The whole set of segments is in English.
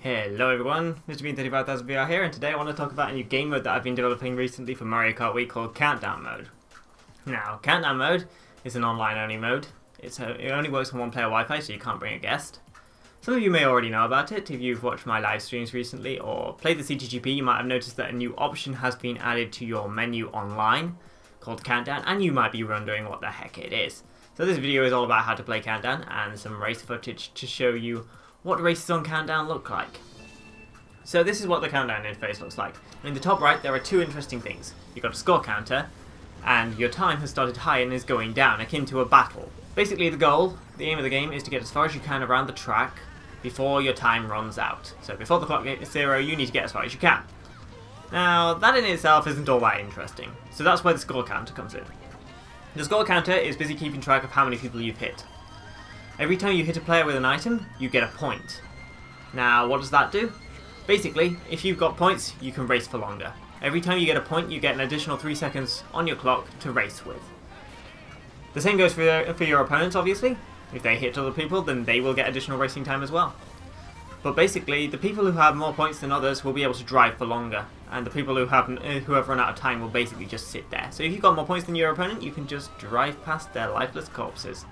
Hello everyone, MrBean35000vr here, and today I want to talk about a new game mode that I've been developing recently for Mario Kart Wii called Countdown Mode. Now, Countdown Mode is an online only mode. It only works on one player Wi-Fi, so you can't bring a guest. Some of you may already know about it if you've watched my live streams recently or played the CTGP. You might have noticed that a new option has been added to your menu online called Countdown, and you might be wondering what the heck it is. So this video is all about how to play Countdown and some race footage to show you what races on Countdown look like. So this is what the Countdown interface looks like. In the top right there are two interesting things. You've got a score counter and your time has started high and is going down, akin to a battle. Basically the aim of the game is to get as far as you can around the track before your time runs out. So before the clock hits 0 you need to get as far as you can. Now that in itself isn't all that interesting, so that's where the score counter comes in. The score counter is busy keeping track of how many people you've hit. Every time you hit a player with an item, you get a point. Now, what does that do? Basically, if you've got points, you can race for longer. Every time you get a point, you get an additional 3 seconds on your clock to race with. The same goes for your opponents, obviously. If they hit other people, then they will get additional racing time as well. But basically, the people who have more points than others will be able to drive for longer, and the people who have run out of time will basically just sit there. So if you've got more points than your opponent, you can just drive past their lifeless corpses.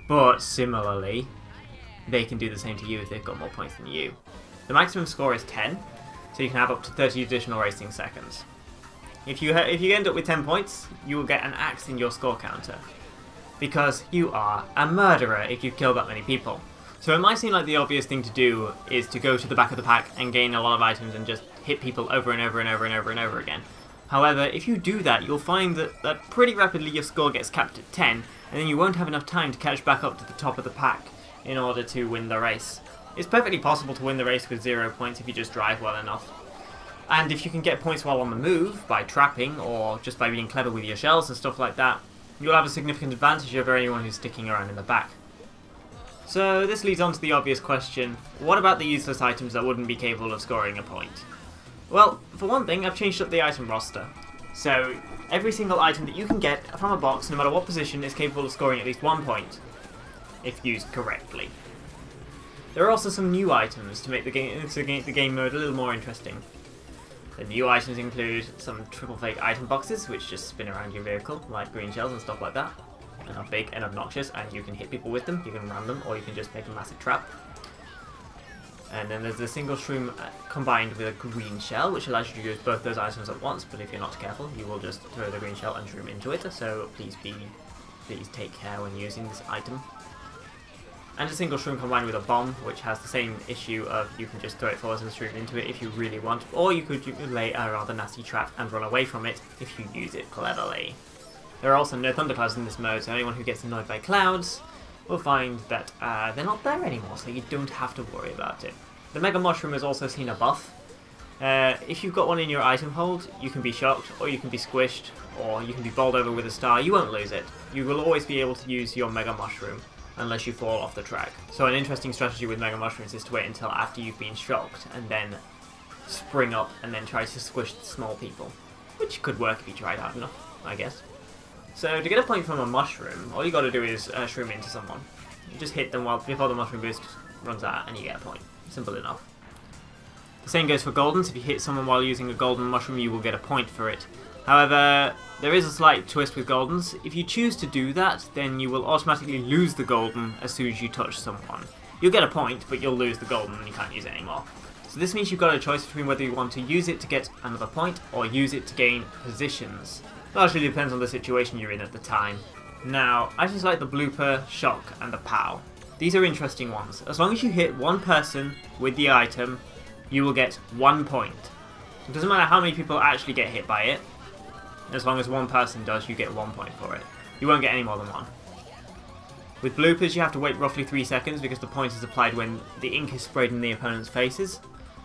But similarly, they can do the same to you if they've got more points than you. The maximum score is 10, so you can have up to 30 additional racing seconds. If you end up with 10 points, you will get an axe in your score counter, because you are a murderer if you've killed that many people. So it might seem like the obvious thing to do is to go to the back of the pack and gain a lot of items and just hit people over and over and over and over and over again. However, if you do that, you'll find that pretty rapidly your score gets capped at 10, and then you won't have enough time to catch back up to the top of the pack in order to win the race. It's perfectly possible to win the race with 0 points if you just drive well enough. And if you can get points while on the move, by trapping, or just by being clever with your shells and stuff like that, you'll have a significant advantage over anyone who's sticking around in the back. So this leads on to the obvious question, what about the useless items that wouldn't be capable of scoring a point? Well, for one thing, I've changed up the item roster. So every single item that you can get from a box, no matter what position, is capable of scoring at least 1 point, if used correctly. There are also some new items to make the game mode a little more interesting. The new items include some triple fake item boxes, which just spin around your vehicle, like green shells and stuff like that, and are big and obnoxious, and you can hit people with them, you can ram them, or you can just make a massive trap. And then there's the single shroom combined with a green shell, which allows you to use both those items at once, but if you're not careful, you will just throw the green shell and shroom into it, so please take care when using this item. And a single shroom combined with a bomb, which has the same issue of you can just throw it forwards and shroom into it if you really want, or you could lay a rather nasty trap and run away from it if you use it cleverly. There are also no thunderclouds in this mode, so anyone who gets annoyed by clouds will find that they're not there anymore, so you don't have to worry about it. The Mega Mushroom has also seen a buff. If you've got one in your item hold, you can be shocked, or you can be squished, or you can be bowled over with a star. You won't lose it. You will always be able to use your Mega Mushroom, unless you fall off the track. So an interesting strategy with Mega Mushrooms is to wait until after you've been shocked, and then spring up and then try to squish the small people. Which could work if you tried hard enough, I guess. So to get a point from a mushroom, all you got to do is shroom into someone. You just hit them before the mushroom boost runs out and you get a point. Simple enough. The same goes for goldens. If you hit someone while using a golden mushroom, you will get a point for it. However, there is a slight twist with goldens. If you choose to do that, then you will automatically lose the golden as soon as you touch someone. You'll get a point, but you'll lose the golden and you can't use it anymore. So this means you've got a choice between whether you want to use it to get another point or use it to gain positions. Largely depends on the situation you're in at the time. Now, items like the blooper, shock, and the pow. These are interesting ones. As long as you hit one person with the item, you will get 1 point. It doesn't matter how many people actually get hit by it. As long as one person does, you get 1 point for it. You won't get any more than one. With bloopers, you have to wait roughly 3 seconds because the point is applied when the ink is sprayed in the opponent's faces.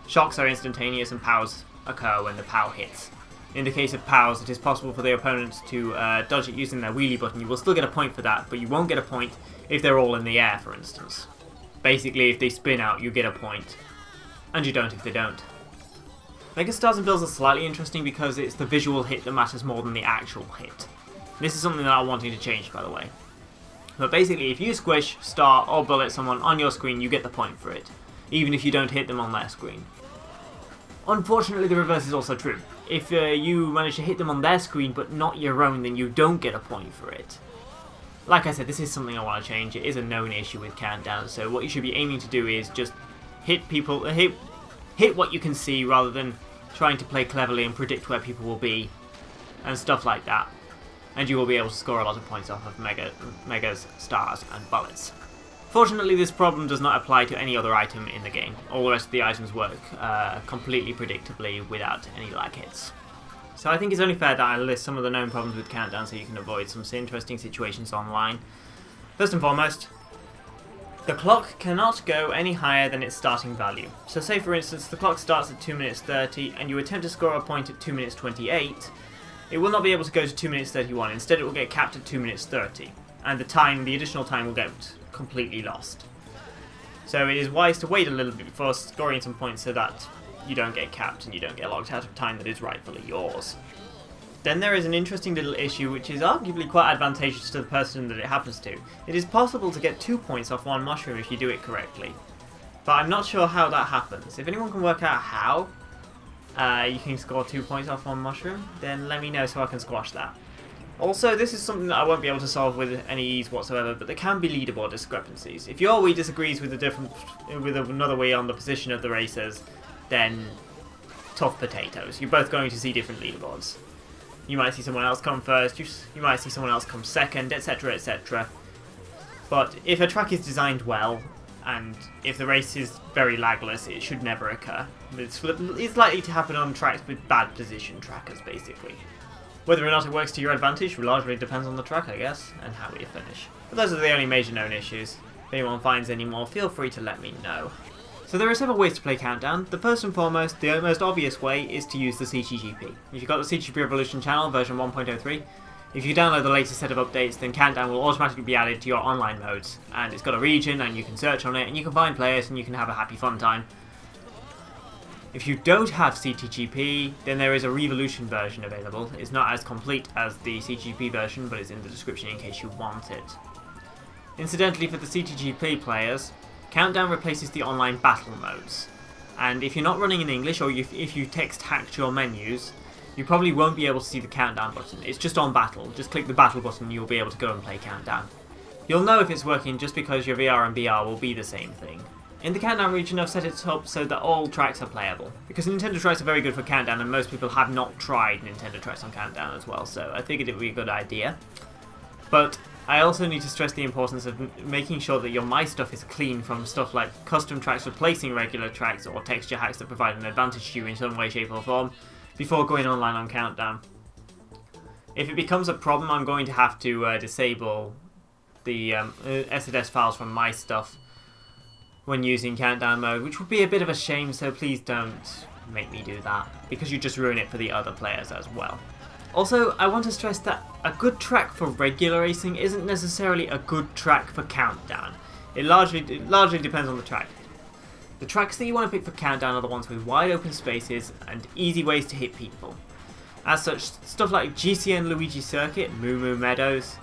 Shocks are instantaneous and pows occur when the pow hits. In the case of pows, it is possible for the opponents to dodge it using their wheelie button. You will still get a point for that, but you won't get a point if they're all in the air, for instance. Basically, if they spin out, you get a point. And you don't if they don't. Mega Stars and Bills are slightly interesting because it's the visual hit that matters more than the actual hit. This is something that I'm wanting to change, by the way. But basically, if you squish, star, or bullet someone on your screen, you get the point for it. even if you don't hit them on their screen. Unfortunately, the reverse is also true. If you manage to hit them on their screen but not your own, then you don't get a point for it. Like I said, this is something I want to change. It is a known issue with Countdown, so what you should be aiming to do is just hit people, hit what you can see rather than trying to play cleverly and predict where people will be and stuff like that. And you will be able to score a lot of points off of megas, stars, and bullets. Fortunately, this problem does not apply to any other item in the game. All the rest of the items work completely predictably without any lag hits. So I think it's only fair that I list some of the known problems with Countdown so you can avoid some interesting situations online. First and foremost, the clock cannot go any higher than its starting value. So say for instance the clock starts at 2 minutes 30 and you attempt to score a point at 2 minutes 28, it will not be able to go to 2 minutes 31, instead it will get capped at 2 minutes 30. And the additional time will get completely lost. So it is wise to wait a little bit before scoring some points so that you don't get capped and you don't get locked out of time that is rightfully yours. Then there is an interesting little issue which is arguably quite advantageous to the person that it happens to. It is possible to get 2 points off one mushroom if you do it correctly. But I'm not sure how that happens. If anyone can work out how you can score 2 points off one mushroom, then let me know so I can squash that. Also, this is something that I won't be able to solve with any ease whatsoever, but there can be leaderboard discrepancies. If your Wii disagrees with another Wii on the position of the racers, then tough potatoes. You're both going to see different leaderboards. You might see someone else come first, you might see someone else come second, etc, etc. But if a track is designed well, and if the race is very lagless, it should never occur. It's likely to happen on tracks with bad position trackers, basically. Whether or not it works to your advantage largely depends on the track, I guess, and how you finish. But those are the only major known issues. If anyone finds any more, feel free to let me know. So there are several ways to play Countdown. The first and foremost, the most obvious way, is to use the CTGP. If you've got the CTGP Revolution channel, version 1.03, if you download the latest set of updates, then Countdown will automatically be added to your online modes. And it's got a region, and you can search on it, and you can find players, and you can have a happy fun time. If you don't have CTGP, then there is a Revolution version available. It's not as complete as the CTGP version, but it's in the description in case you want it. Incidentally, for the CTGP players, Countdown replaces the online battle modes. And if you're not running in English, or if you text-hacked your menus, you probably won't be able to see the Countdown button. It's just on battle. Just click the battle button and you'll be able to go and play Countdown. You'll know if it's working just because your VR and BR will be the same thing. In the Countdown region, I've set it up so that all tracks are playable. Because Nintendo tracks are very good for Countdown, and most people have not tried Nintendo tracks on Countdown as well, so I figured it would be a good idea. But I also need to stress the importance of making sure that your My Stuff is clean from stuff like custom tracks replacing regular tracks, or texture hacks that provide an advantage to you in some way, shape or form, before going online on Countdown. If it becomes a problem, I'm going to have to disable the SSD files from My Stuff when using Countdown mode, which would be a bit of a shame, so please don't make me do that, because you just ruin it for the other players as well. Also, I want to stress that a good track for regular racing isn't necessarily a good track for Countdown. It largely depends on the track. The tracks that you want to pick for Countdown are the ones with wide open spaces and easy ways to hit people. As such, stuff like GCN Luigi Circuit, Moo Moo Meadows,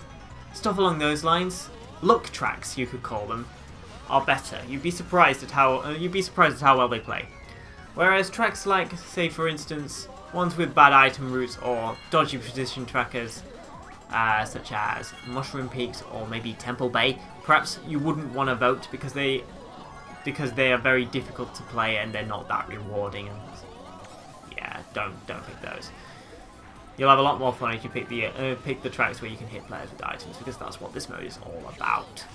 stuff along those lines, luck tracks you could call them, are better. You'd be surprised at how well they play. Whereas tracks like, say for instance, ones with bad item routes or dodgy position trackers, such as Mushroom Peaks or maybe Temple Bay, perhaps you wouldn't want to vote because they are very difficult to play and they're not that rewarding. And yeah, don't pick those. You'll have a lot more fun if you pick the tracks where you can hit players with items, because that's what this mode is all about.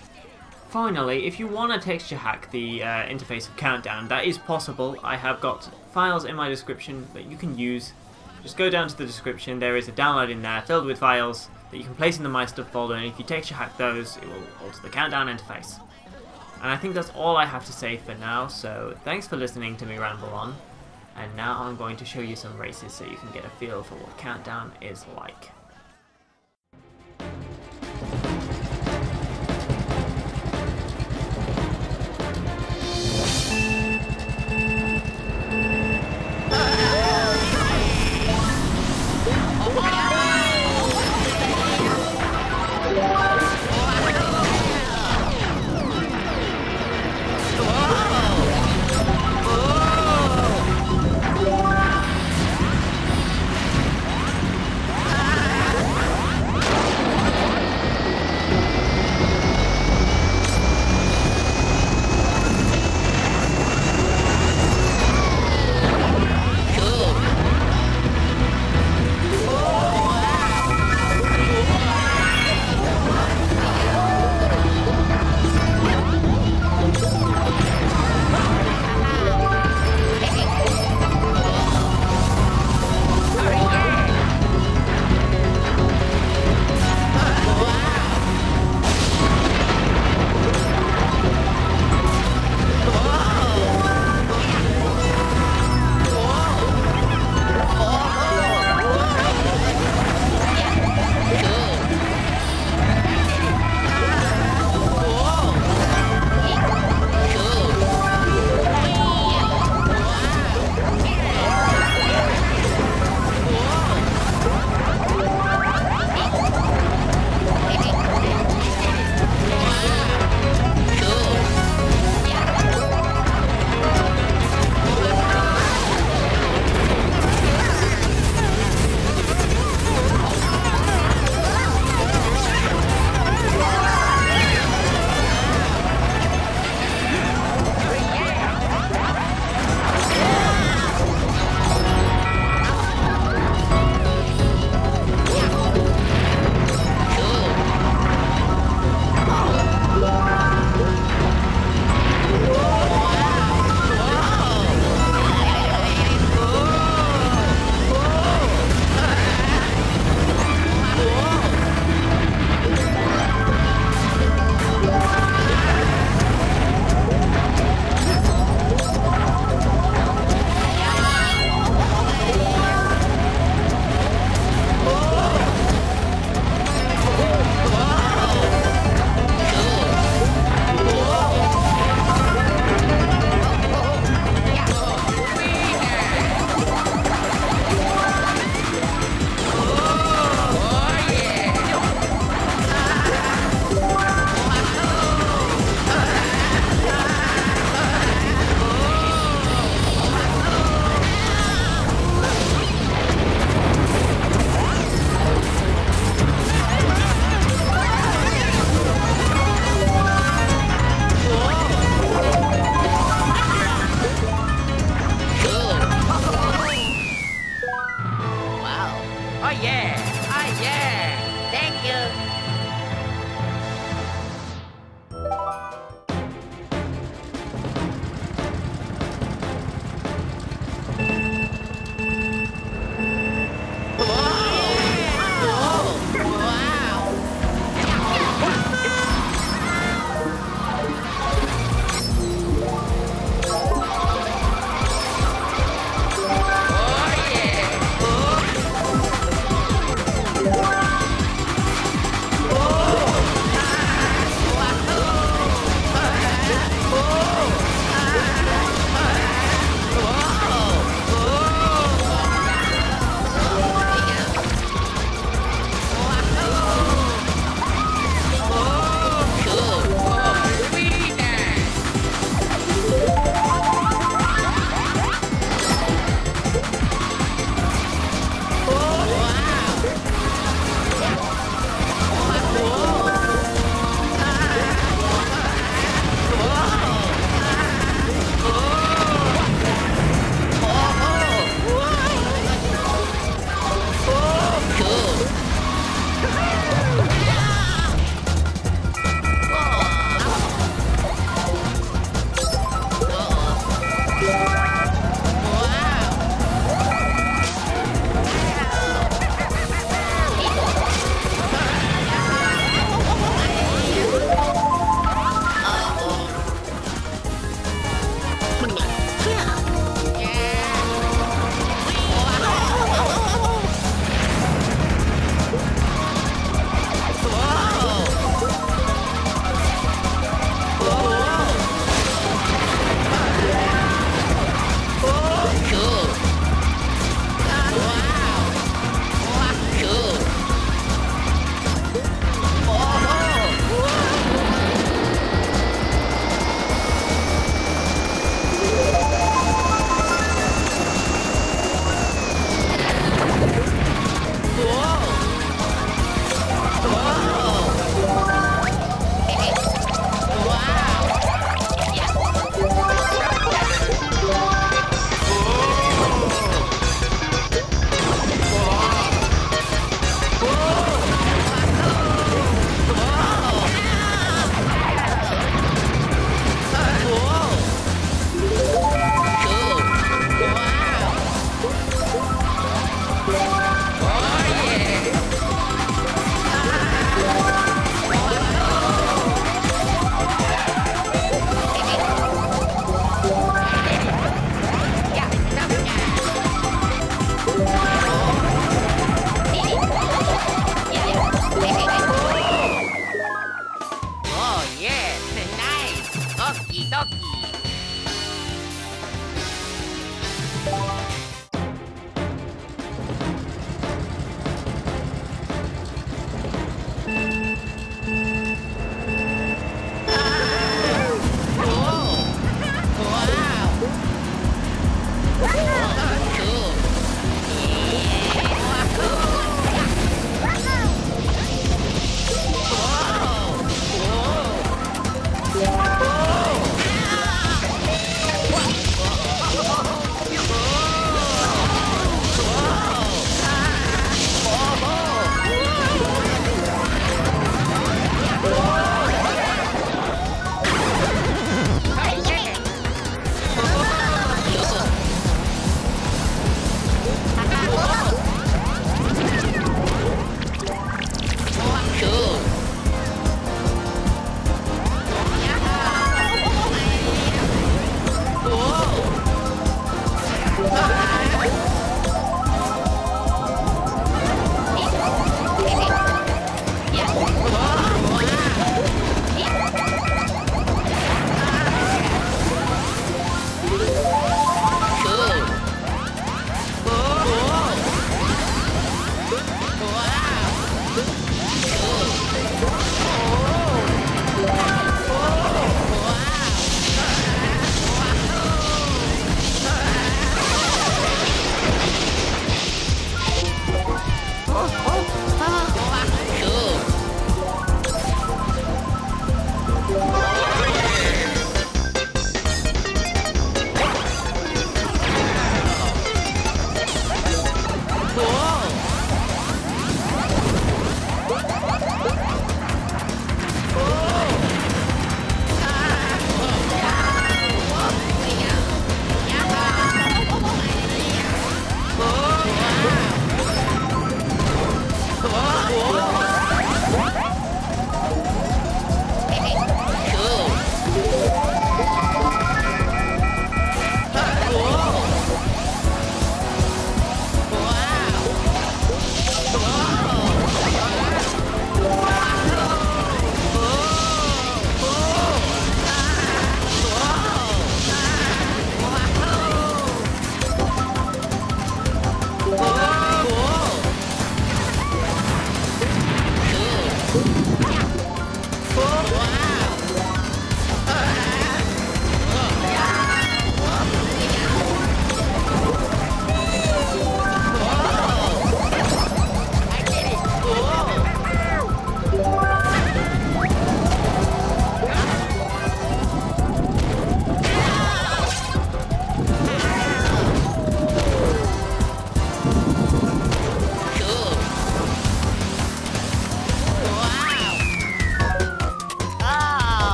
Finally, if you want to texture hack the interface of Countdown, that is possible. I have got files in my description that you can use. Just go down to the description, there is a download in there filled with files that you can place in the My Stuff folder, and if you texture hack those, it will alter the Countdown interface. And I think that's all I have to say for now, so thanks for listening to me ramble on. And now I'm going to show you some races so you can get a feel for what Countdown is like.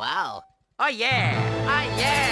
Wow. Oh yeah! Oh yeah!